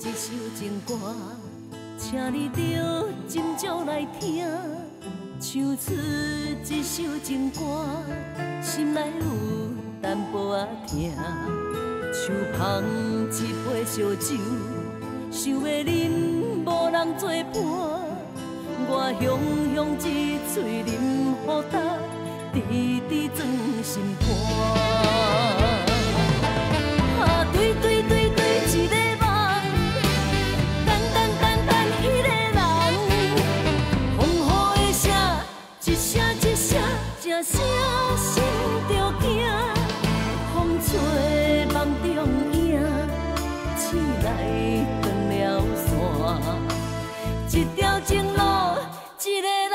一首情歌，请你着斟酌来听。唱出一首情歌，心内有淡薄仔疼。像捧一杯烧酒，想要饮，无人作伴。我雄雄一嘴饮予干，直直装心肝。啊，对对对对，一个梦，等等等等，迄个人，风雨的声，一声一声，正声心着惊。风吹梦中影，醒来断了线，一条情路，一个人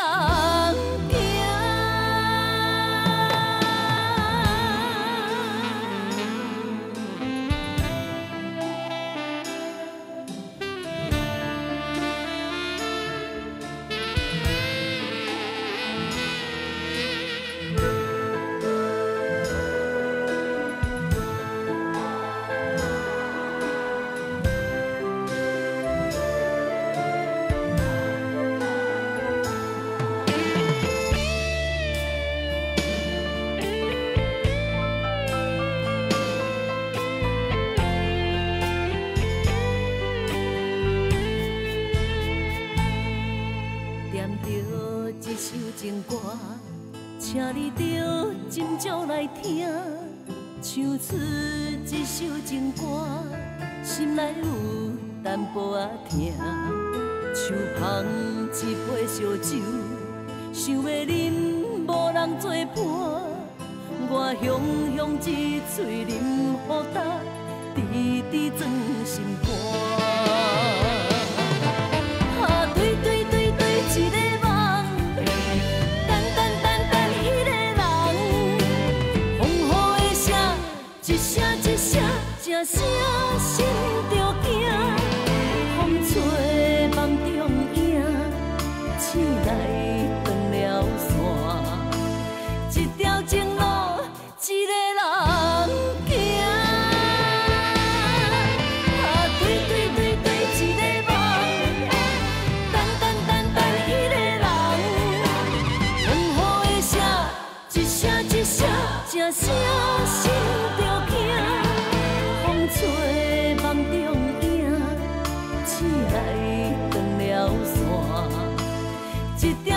行。一首情歌，请你着斟酌来听。唱出一首情歌，心内有淡薄仔疼。像捧一杯烧酒，想要饮，无人作伴。我雄雄一嘴饮予干，直直装心肝。啊，对对对对，一个。一声心着惊，风吹梦中影，醒来断了线，一条情路，一个人行。啊，对对对对，一个梦，等等等等，迄个人，风雨的声，一声一声，正声心着惊。吹梦中影，醒来断了线，一条。